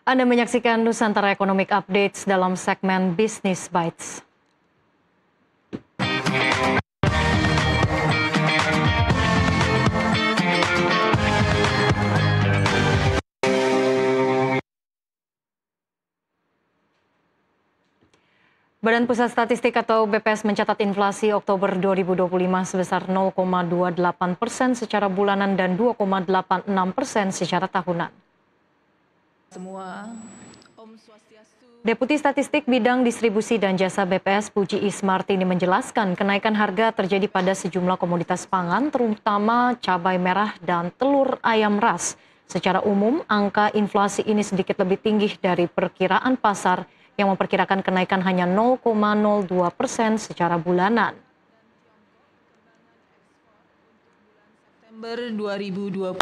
Anda menyaksikan Nusantara Economic Updates dalam segmen Business Bites. Badan Pusat Statistik atau BPS mencatat inflasi Oktober 2025 sebesar 0,28% secara bulanan dan 2,86% secara tahunan. Deputi Statistik Bidang Distribusi dan Jasa BPS Puji Ismartini menjelaskan kenaikan harga terjadi pada sejumlah komoditas pangan terutama cabai merah dan telur ayam ras. Secara umum, angka inflasi ini sedikit lebih tinggi dari perkiraan pasar yang memperkirakan kenaikan hanya 0,02% secara bulanan.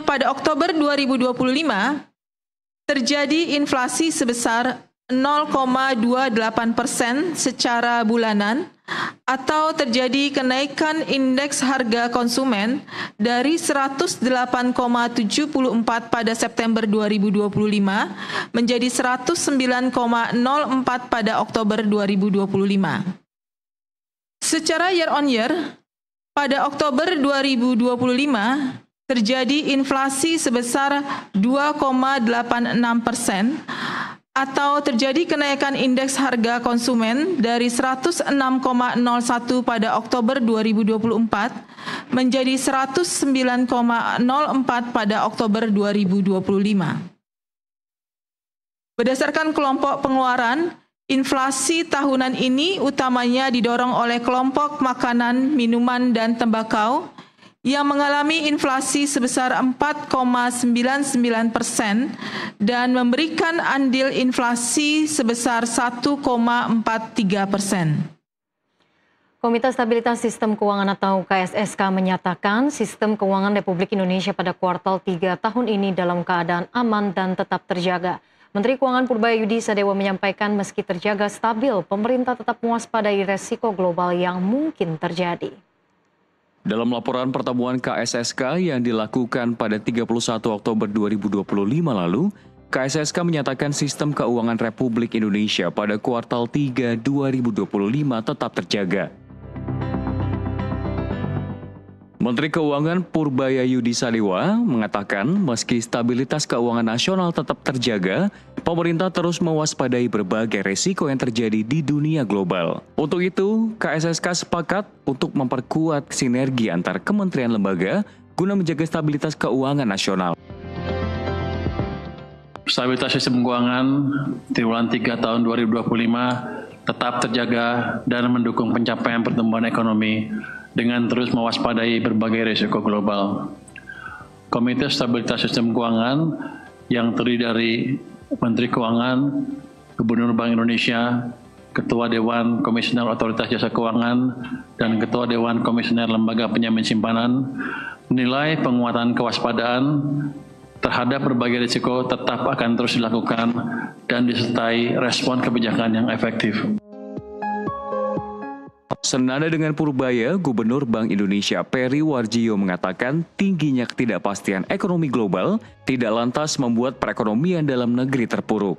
Pada Oktober 2025, terjadi inflasi sebesar 0,28% secara bulanan atau terjadi kenaikan indeks harga konsumen dari 108,74 pada September 2025 menjadi 109,04 pada Oktober 2025. Secara year on year, pada Oktober 2025 terjadi inflasi sebesar 2,86% atau terjadi kenaikan indeks harga konsumen dari 106,01 pada Oktober 2024 menjadi 109,04 pada Oktober 2025. Berdasarkan kelompok pengeluaran, inflasi tahunan ini utamanya didorong oleh kelompok makanan, minuman, dan tembakau yang mengalami inflasi sebesar 4,99% dan memberikan andil inflasi sebesar 1,43%. Komite Stabilitas Sistem Keuangan atau KSSK menyatakan sistem keuangan Republik Indonesia pada kuartal 3 tahun ini dalam keadaan aman dan tetap terjaga. Menteri Keuangan Purbayudi Sadewa menyampaikan meski terjaga stabil, pemerintah tetap mewaspadai resiko global yang mungkin terjadi. Dalam laporan pertemuan KSSK yang dilakukan pada 31 Oktober 2025 lalu, KSSK menyatakan sistem keuangan Republik Indonesia pada kuartal 3 2025 tetap terjaga. Menteri Keuangan Purbayudi Sadewa mengatakan meski stabilitas keuangan nasional tetap terjaga, pemerintah terus mewaspadai berbagai resiko yang terjadi di dunia global. Untuk itu, KSSK sepakat untuk memperkuat sinergi antar kementerian lembaga guna menjaga stabilitas keuangan nasional. Stabilitas sistem keuangan triwulan 3 tahun 2025 tetap terjaga dan mendukung pencapaian pertumbuhan ekonomi dengan terus mewaspadai berbagai risiko global. Komite Stabilitas Sistem Keuangan yang terdiri dari Menteri Keuangan, Gubernur Bank Indonesia, Ketua Dewan Komisioner Otoritas Jasa Keuangan, dan Ketua Dewan Komisioner Lembaga Penjamin Simpanan menilai penguatan kewaspadaan terhadap berbagai risiko tetap akan terus dilakukan dan disertai respon kebijakan yang efektif. Senada dengan Purbaya, Gubernur Bank Indonesia Peri Warjio mengatakan tingginya ketidakpastian ekonomi global tidak lantas membuat perekonomian dalam negeri terpuruk.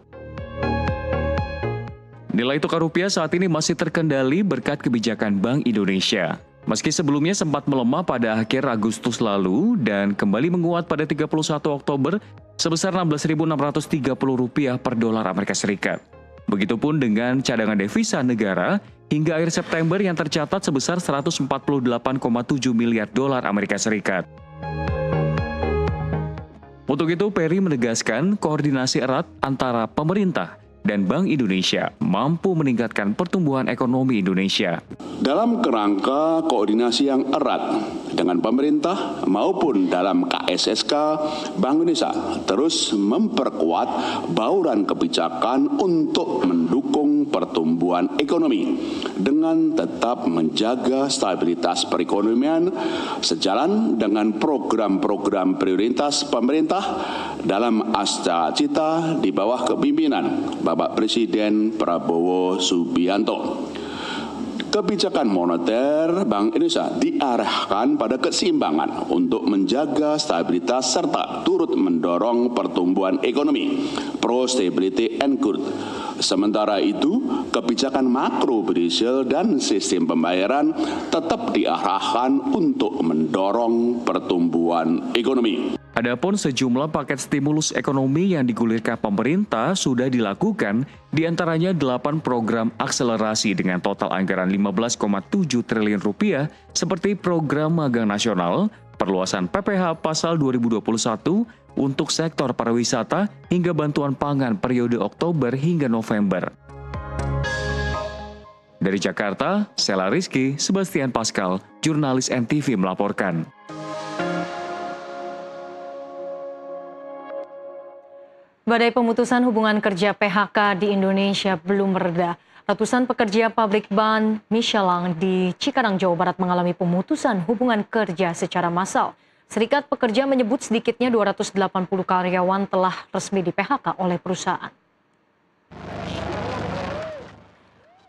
Nilai tukar rupiah saat ini masih terkendali berkat kebijakan Bank Indonesia. Meski sebelumnya sempat melemah pada akhir Agustus lalu dan kembali menguat pada 31 Oktober sebesar Rp16.630 per dolar Amerika Serikat. Begitupun dengan cadangan devisa negara hingga akhir September yang tercatat sebesar 148,7 miliar dolar Amerika Serikat. Untuk itu, Peri menegaskan koordinasi erat antara pemerintah dan Bank Indonesia mampu meningkatkan pertumbuhan ekonomi Indonesia. Dalam kerangka koordinasi yang erat dengan pemerintah maupun dalam KSSK, Bank Indonesia terus memperkuat bauran kebijakan untuk mendukung pertumbuhan ekonomi dengan tetap menjaga stabilitas perekonomian sejalan dengan program-program prioritas pemerintah dalam Astra Cita di bawah kepimpinan Bapak Presiden Prabowo Subianto. kebijakan moneter Bank Indonesia diarahkan pada keseimbangan untuk menjaga stabilitas serta turut mendorong pertumbuhan ekonomi, pro-stability and growth. Sementara itu, kebijakan makro-prudensial dan sistem pembayaran tetap diarahkan untuk mendorong pertumbuhan ekonomi. Adapun sejumlah paket stimulus ekonomi yang digulirkan pemerintah sudah dilakukan, diantaranya 8 program akselerasi dengan total anggaran 15,7 triliun rupiah seperti program magang nasional, perluasan PPh pasal 2021 untuk sektor pariwisata hingga bantuan pangan periode Oktober hingga November. Dari Jakarta, Sela Rizky, Sebastian Pascal, jurnalis NTV melaporkan. Badai pemutusan hubungan kerja PHK di Indonesia belum mereda. Ratusan pekerja pabrik ban Michelin di Cikarang, Jawa Barat mengalami pemutusan hubungan kerja secara massal. Serikat Pekerja menyebut sedikitnya 280 karyawan telah resmi di-PHK oleh perusahaan.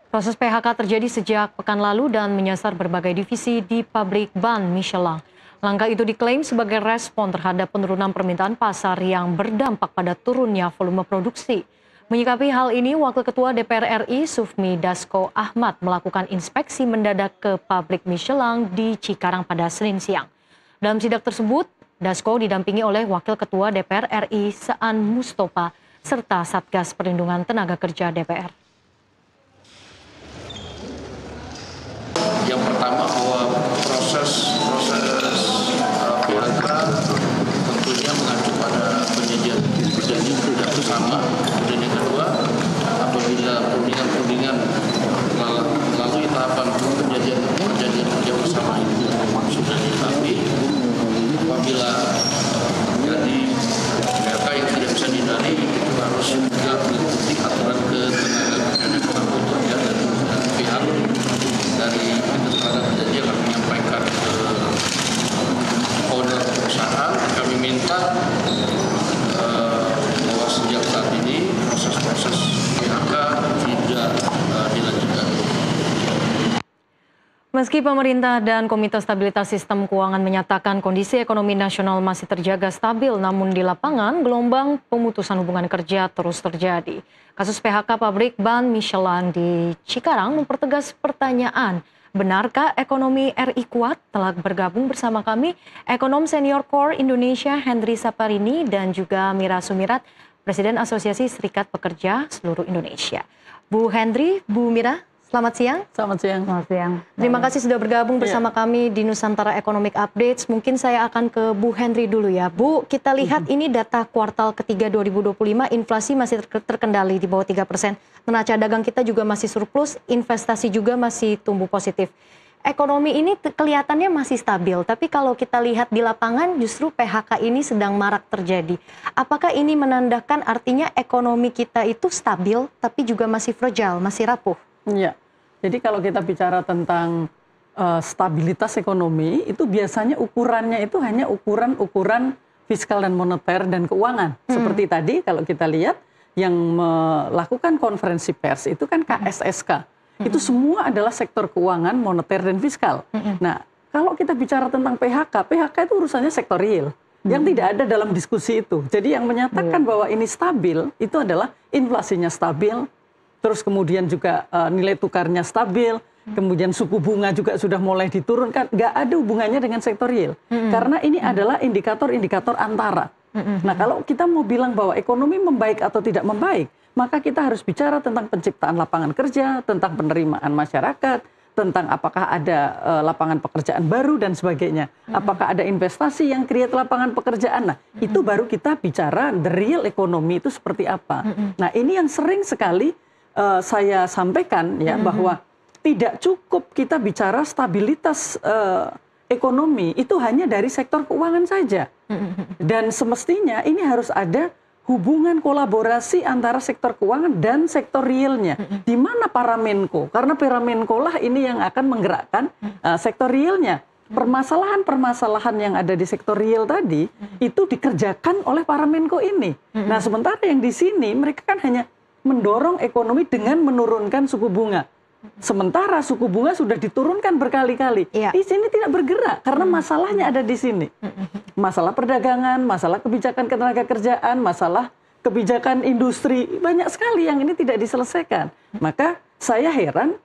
Proses PHK terjadi sejak pekan lalu dan menyasar berbagai divisi di pabrik ban Michelin. Langkah itu diklaim sebagai respon terhadap penurunan permintaan pasar yang berdampak pada turunnya volume produksi. Menyikapi hal ini, Wakil Ketua DPR RI Sufmi Dasko Ahmad melakukan inspeksi mendadak ke pabrik Michelin di Cikarang pada Senin siang. Dalam sidak tersebut, Dasko didampingi oleh Wakil Ketua DPR RI Saan Mustopa serta Satgas Perlindungan Tenaga Kerja DPR. Yang pertama bahwa proses PHK tentunya mengacu pada perjanjian kerja bersama. Dan yang kedua, apabila perundingan melalui tahapan perjanjian kerja bersama itu sudah dilengkapi, apabila jadi PHK yang tidak bisa dihindari itu harus juga mengikuti aturan ketenaga kerjaan dan pihak dari tenaga kerja dia akan menyampaikan ke owner perusahaan. Kami minta bahwa sejak saat ini proses-proses PHK tidak dilanjutkan. Meski pemerintah dan Komite Stabilitas Sistem Keuangan menyatakan kondisi ekonomi nasional masih terjaga stabil, namun di lapangan gelombang pemutusan hubungan kerja terus terjadi. Kasus PHK pabrik ban Michelin di Cikarang mempertegas pertanyaan, benarkah ekonomi RI kuat? Telah bergabung bersama kami ekonom senior Core Indonesia Hendry Saparini dan juga Mira Sumirat, Presiden Asosiasi Serikat Pekerja Seluruh Indonesia. Bu Hendry, Bu Mira, selamat siang. Selamat siang. Selamat siang. Terima kasih sudah bergabung bersama kami di Nusantara Economic Updates. Mungkin saya akan ke Bu Hendry dulu ya. Bu, kita lihat ini data kuartal ketiga 2025, inflasi masih terkendali di bawah 3%. Neraca dagang kita juga masih surplus, investasi juga masih tumbuh positif. Ekonomi ini kelihatannya masih stabil, tapi kalau kita lihat di lapangan justru PHK ini sedang marak terjadi. Apakah ini menandakan artinya ekonomi kita itu stabil, tapi juga masih fragile, masih rapuh? Ya, jadi kalau kita bicara tentang stabilitas ekonomi, itu biasanya ukurannya itu hanya ukuran fiskal dan moneter dan keuangan. Seperti tadi kalau kita lihat yang melakukan konferensi pers itu kan KSSK. Itu semua adalah sektor keuangan, moneter dan fiskal. Nah, kalau kita bicara tentang PHK itu urusannya sektor real. Yang tidak ada dalam diskusi itu. Jadi yang menyatakan bahwa ini stabil itu adalah inflasinya stabil. Terus kemudian juga nilai tukarnya stabil, kemudian suku bunga juga sudah mulai diturunkan, nggak ada hubungannya dengan sektor real. Karena ini adalah indikator-indikator antara. Nah kalau kita mau bilang bahwa ekonomi membaik atau tidak membaik, maka kita harus bicara tentang penciptaan lapangan kerja, tentang penerimaan masyarakat, tentang apakah ada lapangan pekerjaan baru dan sebagainya. Apakah ada investasi yang create lapangan pekerjaan. Nah itu baru kita bicara the real ekonomi itu seperti apa. Nah ini yang sering sekali saya sampaikan ya bahwa tidak cukup kita bicara stabilitas ekonomi itu hanya dari sektor keuangan saja. Dan semestinya ini harus ada hubungan kolaborasi antara sektor keuangan dan sektor realnya. Di mana para Menko? Karena para Menko lah ini yang akan menggerakkan sektor realnya. Permasalahan-permasalahan yang ada di sektor real tadi itu dikerjakan oleh para Menko ini. Nah sementara yang di sini mereka kan hanya mendorong ekonomi dengan menurunkan suku bunga. Sementara suku bunga sudah diturunkan berkali-kali. Iya. Di sini tidak bergerak karena masalahnya ada di sini. Masalah perdagangan, masalah kebijakan ketenagakerjaan, masalah kebijakan industri, banyak sekali yang ini tidak diselesaikan. Maka saya heran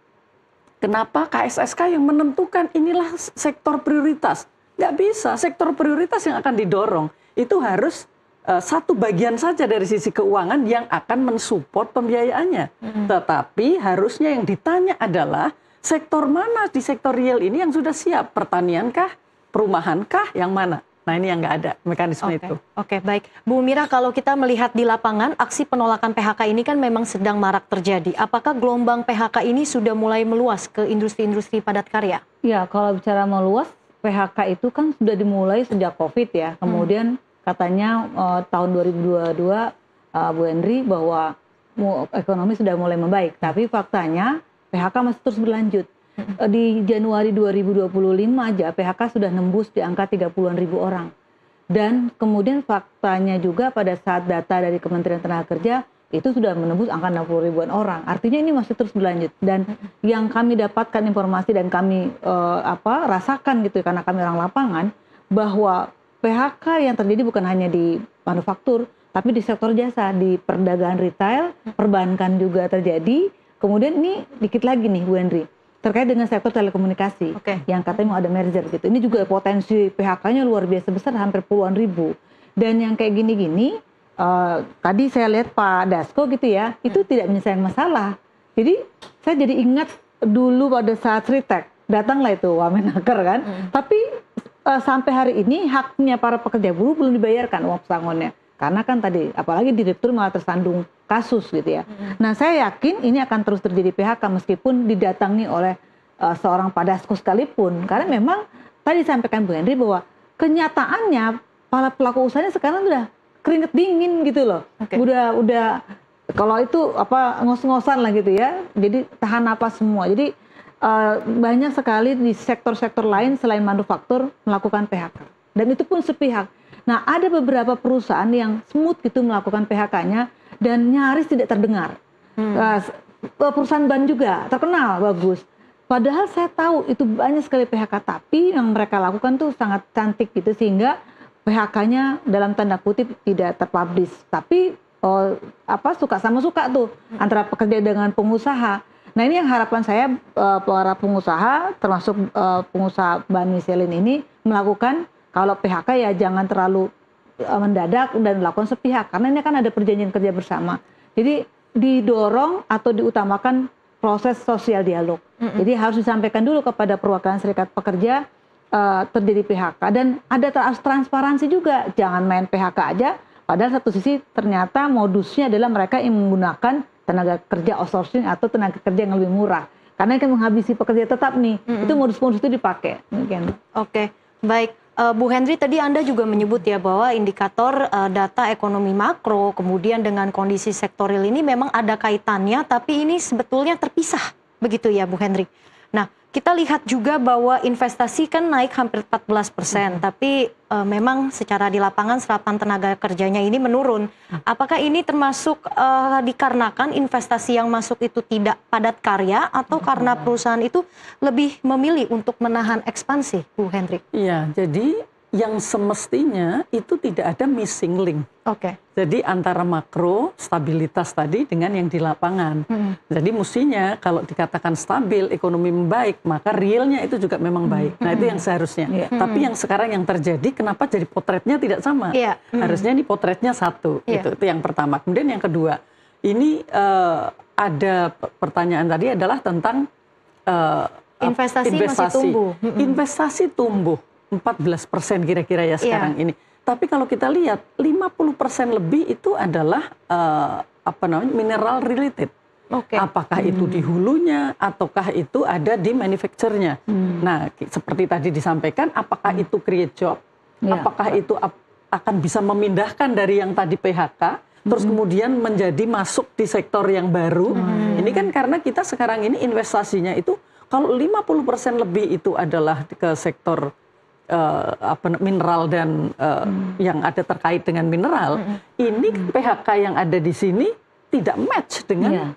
kenapa KSSK yang menentukan inilah sektor prioritas. Nggak bisa, sektor prioritas yang akan didorong itu harus satu bagian saja dari sisi keuangan yang akan mensupport pembiayaannya. Tetapi harusnya yang ditanya adalah sektor mana di sektor real ini yang sudah siap? Pertaniankah? Perumahankah? Yang mana? Nah ini yang nggak ada mekanisme itu. Oke, baik. Bu Mira, kalau kita melihat di lapangan, aksi penolakan PHK ini kan memang sedang marak terjadi. Apakah gelombang PHK ini sudah mulai meluas ke industri-industri padat karya? Ya, kalau bicara meluas, PHK itu kan sudah dimulai sejak COVID ya. Kemudian katanya tahun 2022 Bu Henry bahwa ekonomi sudah mulai membaik. Tapi faktanya PHK masih terus berlanjut. Di Januari 2025 aja PHK sudah nembus di angka 30-an ribu orang. Dan kemudian faktanya juga pada saat data dari Kementerian Tenaga itu sudah menembus angka 60 ribuan orang. Artinya ini masih terus berlanjut. Dan yang kami dapatkan informasi dan kami rasakan gitu karena kami orang lapangan bahwa PHK yang terjadi bukan hanya di manufaktur, tapi di sektor jasa, di perdagangan retail, perbankan juga terjadi. Kemudian ini dikit lagi nih Bu Henry, terkait dengan sektor telekomunikasi, yang katanya mau ada merger gitu. Ini juga potensi PHK-nya luar biasa besar, hampir puluhan ribu. Dan yang kayak gini-gini, tadi saya lihat Pak Dasko gitu ya, itu tidak menyelesaikan masalah. Jadi saya jadi ingat dulu pada saat Sritek, datanglah itu Wamenaker kan, tapi sampai hari ini haknya para pekerja buruh belum dibayarkan uang pesangonnya. Karena kan tadi, apalagi direktur malah tersandung kasus gitu ya. Nah saya yakin ini akan terus terjadi PHK meskipun didatangi oleh seorang Pak Dasko sekalipun. Karena memang tadi disampaikan Bu Henry bahwa kenyataannya para pelaku usahanya sekarang udah keringet dingin gitu loh. Udah kalau itu ngos-ngosan lah gitu ya. Jadi tahan napas semua. Jadi banyak sekali di sektor-sektor lain selain manufaktur melakukan PHK. Dan itu pun sepihak. Nah ada beberapa perusahaan yang smooth gitu melakukan PHK-nya dan nyaris tidak terdengar. Perusahaan ban juga terkenal bagus. Padahal saya tahu itu banyak sekali PHK, tapi yang mereka lakukan tuh sangat cantik gitu sehingga PHK-nya dalam tanda kutip tidak terpublish. Tapi suka sama suka tuh antara pekerja dengan pengusaha. Nah ini yang harapan saya para pengusaha termasuk pengusaha ban Michelin ini melakukan kalau PHK ya jangan terlalu mendadak dan dilakukan sepihak karena ini kan ada perjanjian kerja bersama. Jadi didorong atau diutamakan proses sosial dialog. Jadi harus disampaikan dulu kepada perwakilan serikat pekerja terjadi PHK dan ada transparansi juga. Jangan main PHK aja padahal satu sisi ternyata modusnya adalah mereka yang menggunakan tenaga kerja outsourcing atau tenaga kerja yang lebih murah. Karena kan menghabisi pekerja tetap nih. Itu modus-modus itu dipakai. Oke, baik. Bu Henry, tadi Anda juga menyebut ya bahwa indikator data ekonomi makro kemudian dengan kondisi sektorial ini memang ada kaitannya, tapi ini sebetulnya terpisah, begitu ya Bu Henry. Nah, kita lihat juga bahwa investasi kan naik hampir 14%, tapi memang secara di lapangan serapan tenaga kerjanya ini menurun. Apakah ini termasuk dikarenakan investasi yang masuk itu tidak padat karya atau karena perusahaan itu lebih memilih untuk menahan ekspansi, Bu Henry? Iya, jadi yang semestinya itu tidak ada missing link. Jadi antara makro stabilitas tadi dengan yang di lapangan. Jadi mestinya kalau dikatakan stabil, ekonomi membaik, maka realnya itu juga memang baik. Nah itu yang seharusnya. Tapi yang sekarang yang terjadi, kenapa jadi potretnya tidak sama? Harusnya ini potretnya satu. Itu yang pertama. Kemudian yang kedua, ini ada pertanyaan tadi adalah tentang investasi masih tumbuh. Investasi tumbuh 14% kira-kira ya sekarang ini. Tapi kalau kita lihat 50% lebih itu adalah mineral related. Apakah itu di hulunya ataukah itu ada di manufacture-nya. Nah, seperti tadi disampaikan, apakah itu create job? Apakah itu akan bisa memindahkan dari yang tadi PHK terus kemudian menjadi masuk di sektor yang baru? Ini kan karena kita sekarang ini investasinya itu kalau 50% lebih itu adalah ke sektor mineral dan yang ada terkait dengan mineral, ini PHK yang ada di sini tidak match dengan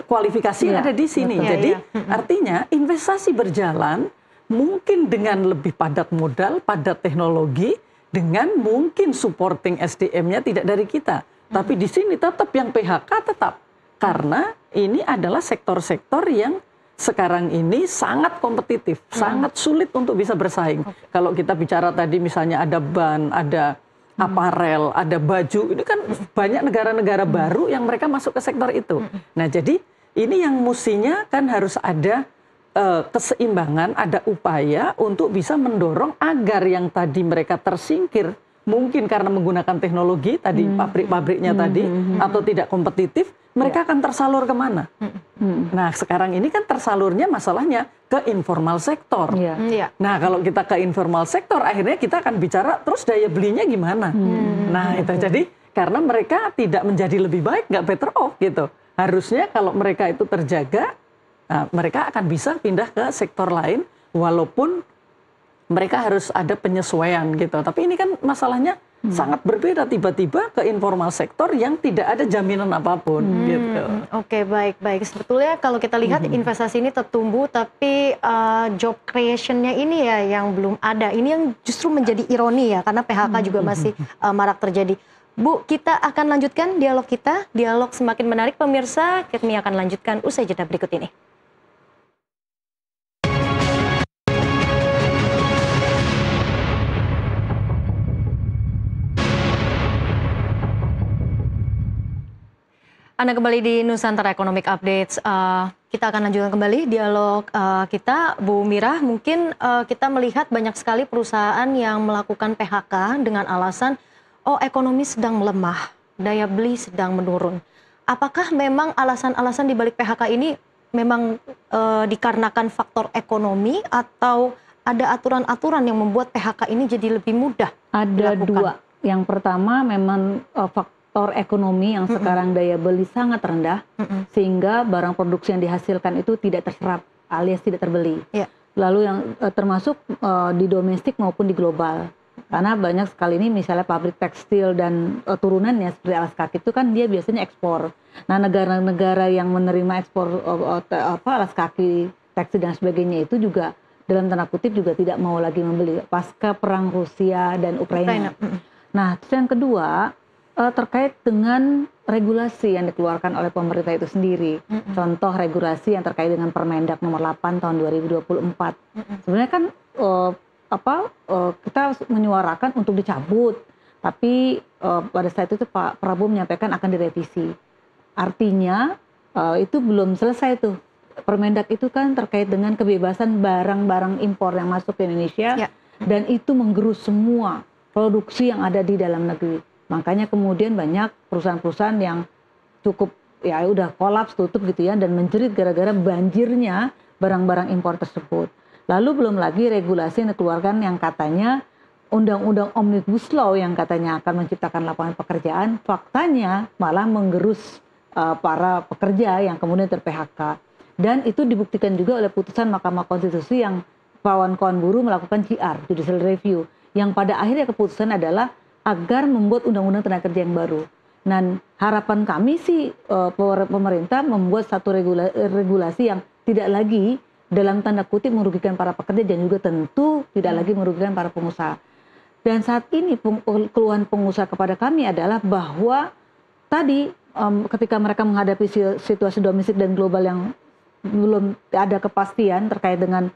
kualifikasi yang ada di sini. Betul. Jadi artinya investasi berjalan mungkin dengan lebih padat modal, padat teknologi, dengan mungkin supporting SDM-nya tidak dari kita. Tapi di sini tetap yang PHK tetap. Karena ini adalah sektor-sektor yang sekarang ini sangat kompetitif, sangat sulit untuk bisa bersaing. Kalau kita bicara tadi misalnya ada ban, ada aparel, ada baju, ini kan banyak negara-negara baru yang mereka masuk ke sektor itu. Nah jadi ini yang mestinya kan harus ada keseimbangan, ada upaya untuk bisa mendorong agar yang tadi mereka tersingkir, mungkin karena menggunakan teknologi tadi, pabrik-pabriknya tadi, atau tidak kompetitif, mereka akan tersalur kemana? Nah sekarang ini kan tersalurnya masalahnya ke informal sektor. Nah kalau kita ke informal sektor, akhirnya kita akan bicara terus daya belinya gimana? Nah itu jadi karena mereka tidak menjadi lebih baik, nggak better off gitu. Harusnya kalau mereka itu terjaga, nah, mereka akan bisa pindah ke sektor lain, walaupun mereka harus ada penyesuaian gitu. Tapi ini kan masalahnya sangat berbeda, tiba-tiba ke informal sektor yang tidak ada jaminan apapun gitu. Oke, baik. Sebetulnya kalau kita lihat investasi ini tertumbuh, tapi job creation-nya ini ya yang belum ada. Ini yang justru menjadi ironi ya, karena PHK juga masih marak terjadi. Bu, kita akan lanjutkan dialog kita. Dialog semakin menarik pemirsa, kami akan lanjutkan usai jeda berikut ini. Anda kembali di Nusantara Economic Updates. Kita akan lanjutkan kembali dialog kita. Bu Mira, mungkin kita melihat banyak sekali perusahaan yang melakukan PHK dengan alasan, ekonomi sedang melemah, daya beli sedang menurun. Apakah memang alasan-alasan di balik PHK ini memang dikarenakan faktor ekonomi, atau ada aturan-aturan yang membuat PHK ini jadi lebih mudah Ada dilakukan? dua. Yang pertama memang faktor ekonomi yang sekarang daya beli sangat rendah, sehingga barang produksi yang dihasilkan itu tidak terserap alias tidak terbeli. Lalu yang termasuk di domestik maupun di global. Karena banyak sekali ini misalnya pabrik tekstil dan turunannya seperti alas kaki itu kan dia biasanya ekspor. Nah negara-negara yang menerima ekspor alas kaki, tekstil dan sebagainya itu juga dalam tanda kutip juga tidak mau lagi membeli pasca perang Rusia dan Ukraina. Nah terus yang kedua, terkait dengan regulasi yang dikeluarkan oleh pemerintah itu sendiri. Contoh regulasi yang terkait dengan Permendak nomor 8 tahun 2024. Sebenarnya kan kita menyuarakan untuk dicabut, tapi pada saat itu Pak Prabowo menyampaikan akan direvisi. Artinya itu belum selesai tuh. Permendak itu kan terkait dengan kebebasan barang-barang impor yang masuk ke Indonesia, dan itu menggerus semua produksi yang ada di dalam negeri. Makanya kemudian banyak perusahaan-perusahaan yang cukup ya udah kolaps, tutup gitu ya, dan menjerit gara-gara banjirnya barang-barang impor tersebut. Lalu belum lagi regulasi yang dikeluarkan yang katanya undang-undang Omnibus Law yang katanya akan menciptakan lapangan pekerjaan, faktanya malah menggerus para pekerja yang kemudian ter-PHK. Dan itu dibuktikan juga oleh putusan Mahkamah Konstitusi yang kawan-kawan buruh melakukan JR, Judicial Review, yang pada akhirnya keputusan adalah agar membuat undang-undang tenaga kerja yang baru. Dan harapan kami sih pemerintah membuat satu regulasi yang tidak lagi dalam tanda kutip merugikan para pekerja dan juga tentu tidak lagi merugikan para pengusaha. Dan saat ini keluhan pengusaha kepada kami adalah bahwa tadi ketika mereka menghadapi situasi domestik dan global yang belum ada kepastian terkait dengan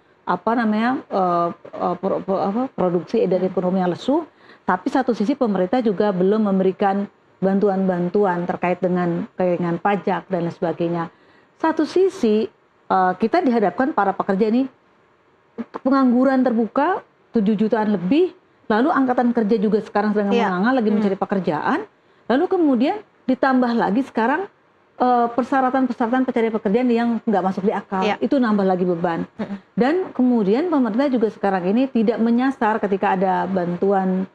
produksi dan ekonomi yang lesu. Tapi satu sisi pemerintah juga belum memberikan bantuan-bantuan terkait dengan keringanan pajak dan lain sebagainya. Satu sisi kita dihadapkan para pekerja ini pengangguran terbuka 7 jutaan lebih, lalu angkatan kerja juga sekarang sedang menganga lagi mencari pekerjaan, lalu kemudian ditambah lagi sekarang persyaratan-persyaratan pencarian pekerjaan yang nggak masuk di akal, itu nambah lagi beban. Dan kemudian pemerintah juga sekarang ini tidak menyasar ketika ada bantuan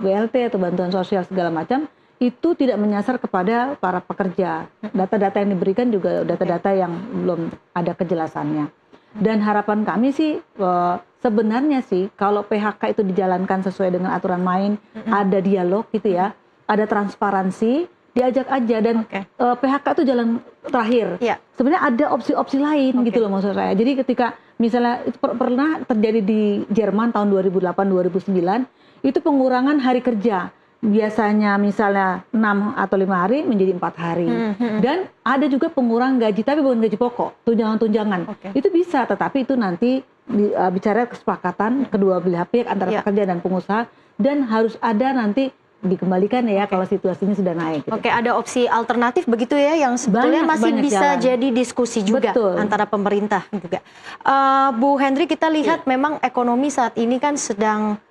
BLT atau bantuan sosial segala macam, itu tidak menyasar kepada para pekerja. Data-data yang diberikan juga data-data yang belum ada kejelasannya. Dan harapan kami sih sebenarnya sih kalau PHK itu dijalankan sesuai dengan aturan main, ada dialog gitu ya, ada transparansi, diajak aja dan PHK itu jalan terakhir. Sebenarnya ada opsi-opsi lain gitu loh maksud saya. Jadi ketika misalnya itu pernah terjadi di Jerman tahun 2008-2009 itu pengurangan hari kerja. Biasanya misalnya 6 atau 5 hari menjadi 4 hari. Dan ada juga pengurangan gaji tapi bukan gaji pokok, tunjangan-tunjangan. Itu bisa, tetapi itu nanti bicara kesepakatan kedua belah pihak antara pekerja dan pengusaha dan harus ada nanti dikembalikan ya kalau situasinya sudah naik. Oke, ada opsi alternatif begitu ya yang sebetulnya masih bisa jadi diskusi juga antara pemerintah juga. Bu Hendri, kita lihat memang ekonomi saat ini kan sedang,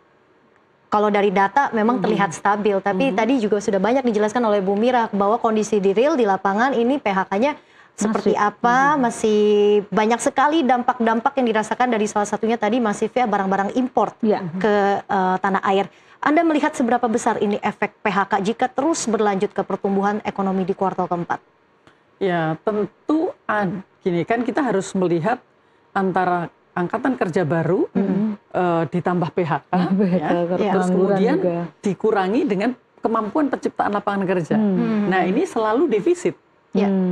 kalau dari data memang terlihat stabil, tapi tadi juga sudah banyak dijelaskan oleh Bu Mira bahwa kondisi di real di lapangan ini PHK-nya seperti apa, masih banyak sekali dampak-dampak yang dirasakan dari salah satunya tadi masifnya barang-barang impor ke tanah air. Anda melihat seberapa besar ini efek PHK jika terus berlanjut ke pertumbuhan ekonomi di kuartal keempat? Ya tentu gini kan kita harus melihat antara angkatan kerja baru ditambah PHK, terus kemudian dikurangi dengan kemampuan penciptaan lapangan kerja. Nah ini selalu defisit.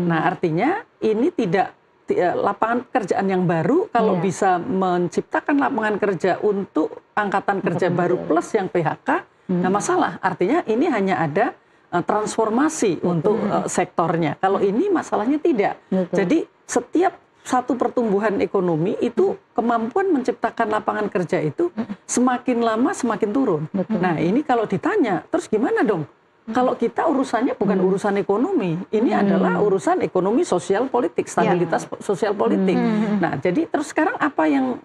Nah artinya ini tidak lapangan pekerjaan yang baru kalau bisa menciptakan lapangan kerja untuk angkatan kerja baru plus yang PHK, nggak masalah. Artinya ini hanya ada transformasi untuk sektornya. Kalau ini masalahnya tidak. Jadi setiap satu pertumbuhan ekonomi itu kemampuan menciptakan lapangan kerja itu semakin lama semakin turun. Nah ini kalau ditanya, terus gimana dong? Kalau kita urusannya bukan urusan ekonomi, ini adalah urusan ekonomi sosial politik, stabilitas sosial politik. Nah, jadi terus sekarang apa yang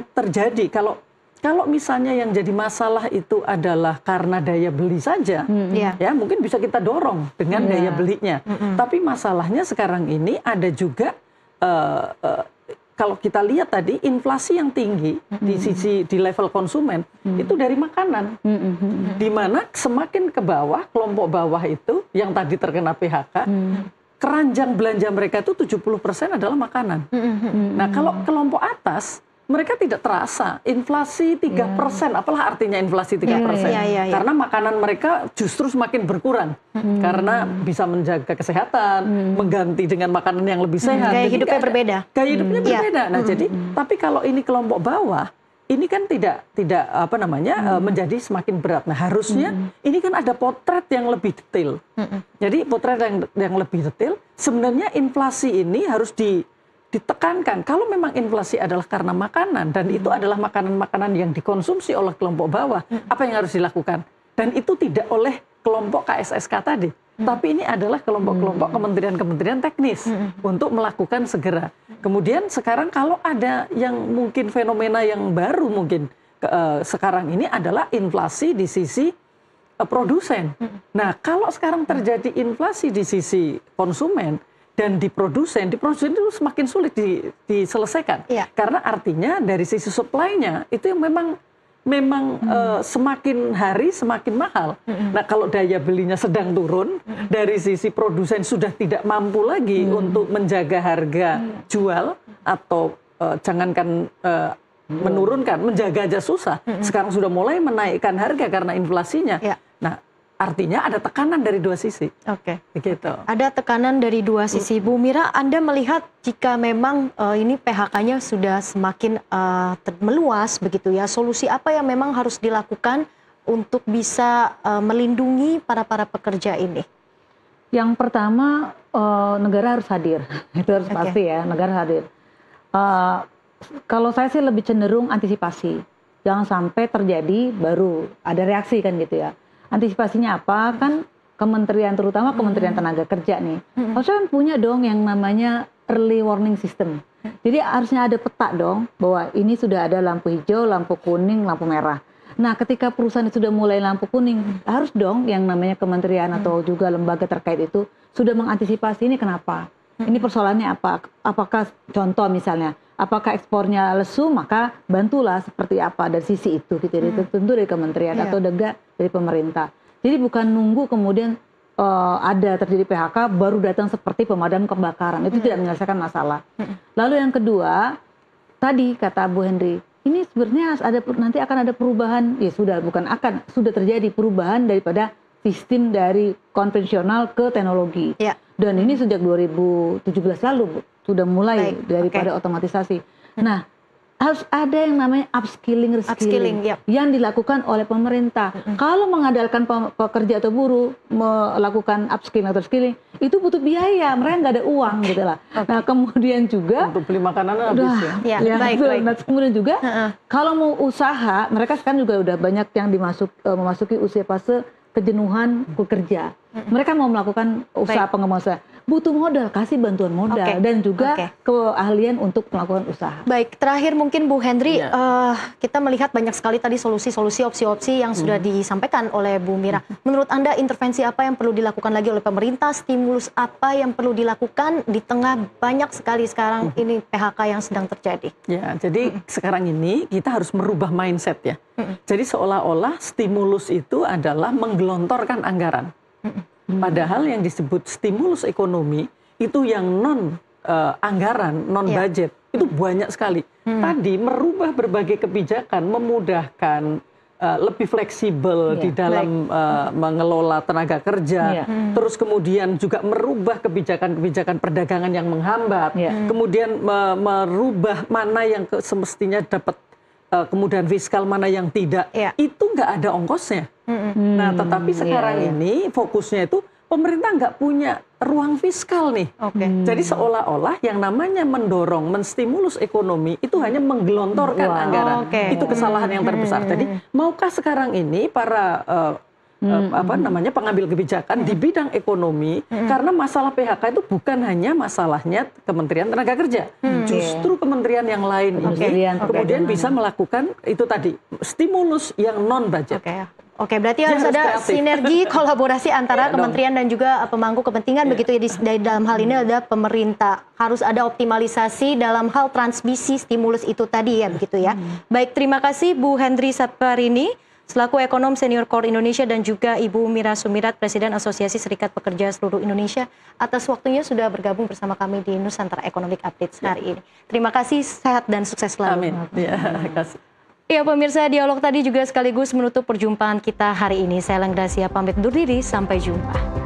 terjadi kalau misalnya yang jadi masalah itu adalah karena daya beli saja, ya mungkin bisa kita dorong dengan daya belinya. Tapi masalahnya sekarang ini ada juga kalau kita lihat tadi inflasi yang tinggi di level konsumen itu dari makanan, di mana semakin ke bawah kelompok bawah itu yang tadi terkena PHK, keranjang belanja mereka itu 70% adalah makanan. Nah kalau kelompok atas mereka tidak terasa inflasi 3%, apalah artinya inflasi 3%? Karena makanan mereka justru semakin berkurang karena bisa menjaga kesehatan, mengganti dengan makanan yang lebih sehat. Gaya hidupnya berbeda. Gaya hidupnya berbeda. Nah, jadi tapi kalau ini kelompok bawah, ini kan tidak menjadi semakin berat. Nah, harusnya ini kan ada potret yang lebih detail. Jadi potret yang lebih detail, sebenarnya inflasi ini harus ditekankan. Kalau memang inflasi adalah karena makanan dan itu adalah makanan-makanan yang dikonsumsi oleh kelompok bawah, apa yang harus dilakukan? Dan itu tidak oleh kelompok KSSK tadi, tapi ini adalah kelompok-kelompok kementerian-kementerian teknis untuk melakukan segera. Kemudian sekarang kalau ada yang mungkin fenomena yang baru mungkin sekarang ini adalah inflasi di sisi produsen. Nah, kalau sekarang terjadi inflasi di sisi konsumen dan di produsen itu semakin sulit diselesaikan. Karena artinya dari sisi supply-nya itu yang memang semakin hari semakin mahal. Nah kalau daya belinya sedang turun, dari sisi produsen sudah tidak mampu lagi untuk menjaga harga jual atau jangankan menurunkan, menjaga aja susah. Sekarang sudah mulai menaikkan harga karena inflasinya. Nah artinya ada tekanan dari dua sisi. Begitu. Ada tekanan dari dua sisi. Bu Mira, Anda melihat jika memang ini PHK-nya sudah semakin meluas begitu ya, solusi apa yang memang harus dilakukan untuk bisa melindungi para pekerja ini? Yang pertama negara harus hadir. Itu harus pasti ya, negara hadir. Kalau saya sih lebih cenderung antisipasi. Jangan sampai terjadi baru ada reaksi kan gitu ya. Antisipasinya apa? Kan kementerian, terutama Kementerian Tenaga Kerja nih, harusnya kan punya dong yang namanya early warning system. Jadi harusnya ada peta dong bahwa ini sudah ada lampu hijau, lampu kuning, lampu merah. Nah ketika perusahaan sudah mulai lampu kuning, harus dong yang namanya kementerian atau juga lembaga terkait itu sudah mengantisipasi ini kenapa? Ini persoalannya apa? Apakah contoh misalnya, apakah ekspornya lesu, maka bantulah seperti apa dari sisi itu gitu. Tentu dari kementerian atau juga dari pemerintah. Jadi bukan nunggu kemudian ada terjadi PHK baru datang seperti pemadam kebakaran. Itu tidak menyelesaikan masalah. Lalu yang kedua, tadi kata Bu Hendri, ini sebenarnya nanti akan ada perubahan, ya sudah terjadi perubahan daripada sistem dari konvensional ke teknologi. Ya. Dan ini sejak 2017 lalu Bu, sudah mulai Baik, daripada otomatisasi. Nah, harus ada yang namanya upskilling, reskilling Upskilling, yang dilakukan oleh pemerintah. Kalau mengandalkan pekerja atau buruh melakukan upskilling atau reskilling, itu butuh biaya, mereka nggak ada uang gitu lah. Nah, kemudian juga Untuk beli makanan habis ya. Ya, baik, betul. baik. Nah, kemudian juga kalau mau usaha, mereka sekarang juga udah banyak yang memasuki usia fase kejenuhan bekerja. Mereka mau melakukan usaha pengembangan usaha, butuh modal, kasih bantuan modal dan juga keahlian untuk melakukan usaha. Baik, terakhir mungkin Bu Henry, kita melihat banyak sekali tadi solusi-solusi, opsi-opsi yang sudah disampaikan oleh Bu Mira. Menurut Anda intervensi apa yang perlu dilakukan lagi oleh pemerintah? Stimulus apa yang perlu dilakukan di tengah banyak sekali sekarang ini PHK yang sedang terjadi? Ya, jadi sekarang ini kita harus merubah mindset ya. Jadi seolah-olah stimulus itu adalah menggelontorkan anggaran. Padahal yang disebut stimulus ekonomi itu yang non anggaran, non budget itu banyak sekali. Tadi merubah berbagai kebijakan, memudahkan, lebih fleksibel di dalam mengelola tenaga kerja. Terus kemudian juga merubah kebijakan-kebijakan perdagangan yang menghambat. Kemudian merubah mana yang semestinya dapat kemudahan fiskal, mana yang tidak. Itu nggak ada ongkosnya. Nah, tetapi sekarang ini fokusnya itu pemerintah nggak punya ruang fiskal nih. Jadi seolah-olah yang namanya mendorong, menstimulus ekonomi itu hanya menggelontorkan anggaran. Itu kesalahan yang terbesar. Jadi maukah sekarang ini para pengambil kebijakan di bidang ekonomi, karena masalah PHK itu bukan hanya masalahnya Kementerian Tenaga Kerja, justru kementerian yang lain ini kemudian bisa melakukan itu tadi stimulus yang non budget. Oke, berarti harus ada sinergi kolaborasi antara kementerian dan juga pemangku kepentingan begitu ya di dalam hal ini ada pemerintah. Harus ada optimalisasi dalam hal transmisi stimulus itu tadi ya begitu ya. Baik, terima kasih Bu Henry Saparini selaku ekonom senior Core Indonesia dan juga Ibu Mira Sumirat, Presiden Asosiasi Serikat Pekerja Seluruh Indonesia atas waktunya sudah bergabung bersama kami di Nusantara Economic Update hari ini. Terima kasih, sehat dan sukses selalu. Amin. Ya, terima kasih. Ya pemirsa, dialog tadi juga sekaligus menutup perjumpaan kita hari ini. Saya Leng Gracia pamit undur diri, sampai jumpa.